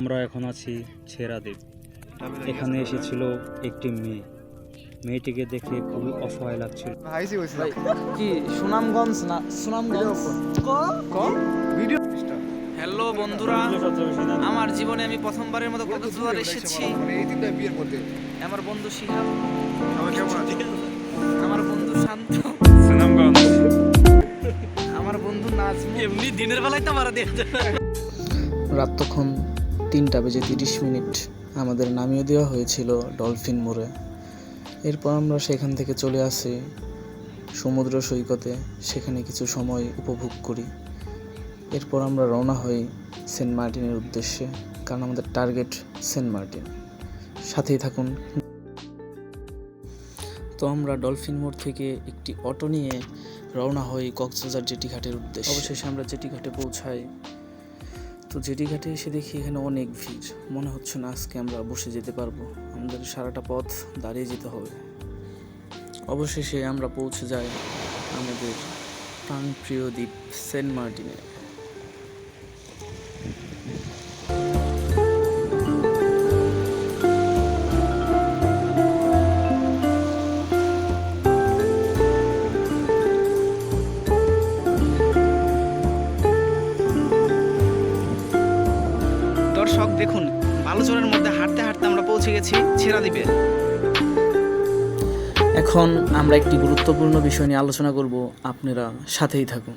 আমরা এখন আছি ছেড়াদ্বীপ। এখানে এসেছিল একটি মেয়েটিকে দেখে খুবই অসহায় লাগছিল। কি সুনামগঞ্জ না সুনামগঞ্জ হ্যালো বন্ধুরা, আমার জীবনে আমি প্রথমবারের মতো কক্সবাজার এসেছি। আমার বন্ধু শিহাব, আমার বন্ধু শান্ত, সুনামগঞ্জ, আমার বন্ধু নাজমু। এমনি দিনের বেলায় তো মারা দিয়ে রাত তখন 3:30 আমাদের নামিয়ে দেওয়া হয়েছিল ডলফিন মোড়ে। এরপর আমরা সেখান থেকে চলে আসি সমুদ্র সৈকতে, সেখানে কিছু সময় উপভোগ করি। এরপর আমরা রওনা হই সেন্ট মার্টিনের উদ্দেশ্যে, কারণ আমাদের টার্গেট সেন্ট মার্টিন। সাথেই থাকুন। তো আমরা ডলফিন মোড় থেকে একটি অটো নিয়ে রওনা হই কক্সবাজার জেটি ঘাটের উদ্দেশ্যে। অবশেষে আমরা জেটি ঘাটে পৌঁছাই। তো জেটি ঘাটে এসে দেখি এখানে অনেক ভিড়, মনে হচ্ছে না আজকে আমরা বসে যেতে পারবো, আমাদের সারাটা পথ দাঁড়িয়ে যেতে হবে। অবশেষে আমরা পৌঁছে যাই আমাদের প্রাণপ্রিয় দ্বীপ সেন্ট মার্টিনে। দর্শক দেখুন, বালুচরের মধ্যে হাঁটতে হাঁটতে আমরা পৌঁছে গেছি ছেড়াদ্বীপে। এখন আমরা একটি গুরুত্বপূর্ণ বিষয় নিয়ে আলোচনা করব, আপনারা সাথেই থাকুন।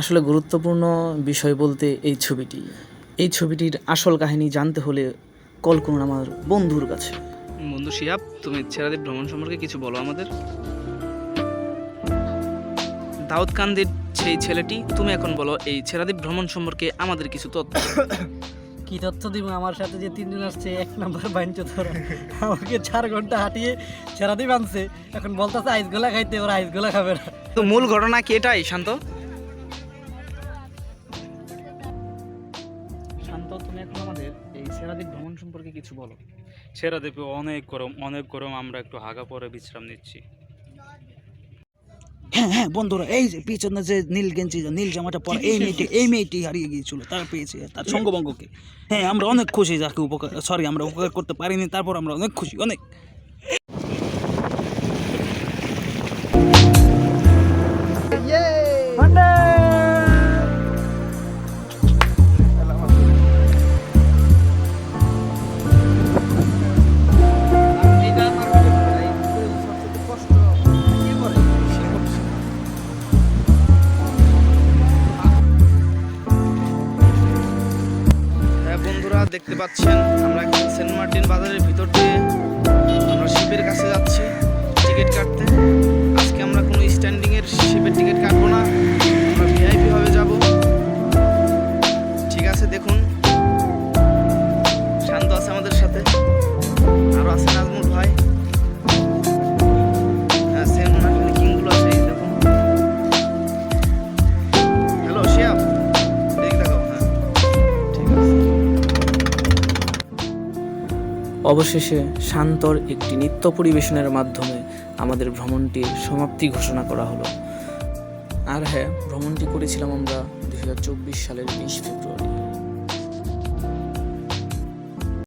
আসলে গুরুত্বপূর্ণ বিষয় বলতে এই ছবিটির আসল কাহিনী জানতে হলে কল করুন আমার বন্ধুর কাছে। বন্ধু শিহাব, তুমি ছেড়াদ্বীপ ভ্রমণ সম্পর্কে কিছু বলো আমাদের। দাউদকান্দির সেই ছেলেটি, তুমি এখন বলো এই ছেড়াদ্বীপ ভ্রমণ সম্পর্কে আমাদের কিছু তথ্য। কি তথ্য দিব? আমার সাথে যে 3 জন আসছে, 1 নাম্বার বাইঞ্চ ধরা আমাকে 4 ঘন্টা হাঁটিয়ে ছেড়াদ্বীপ আনছে। এখন বলতেছে আইসগোলা খাইতে, ওরা আইসগোলা খাবে না। তো মূল ঘটনা কি এটাই? শান্ত, তুমি এখন আমাদের এই ছেড়াদ্বীপ ভ্রমণ সম্পর্কে কিছু বলো। ছেড়াদ্বীপে অনেক গরম, আমরা একটু হাগা পরে বিশ্রাম নিচ্ছি। হ্যাঁ বন্ধুরা, এই যে পিছনে যে নীল গেঞ্জি, নীল জামাটা পরা এই মেয়েটি হারিয়ে গিয়েছিল, তার পেয়েছে তার সঙ্গবঙ্গকে। হ্যাঁ, আমরা অনেক খুশি, যাকে আমরা উপকার করতে পারিনি, তারপর আমরা অনেক খুশি, অনেক। দেখতে পাচ্ছেন আমরা এখন সেন্ট মার্টিন বাজারের ভিতর দিয়ে আমরা শিপের কাছে যাচ্ছি টিকিট কাটতে। আজকে আমরা কোনো স্ট্যান্ডিং এর শিপের টিকিট কাটবো না, আমরা ভিআইপি ভাবে যাব। ঠিক আছে, দেখুন শান্ত আছে আমাদের সাথে, আরো আছে নাজমুল ভাই। হ্যাঁ, সেন্ট মার্টিনের কিংগুলো আছে, এই দেখুন। হ্যালো শিয়াব, দেখাও। হ্যাঁ, ঠিক আছে। অবশেষে শান্তর একটি নৃত্য পরিবেশনের মাধ্যমে আমাদের ভ্রমণটির সমাপ্তি ঘোষণা করা হলো। আর হ্যাঁ, ভ্রমণটি করেছিলাম আমরা 2024 সালের 20 ফেব্রুয়ারি।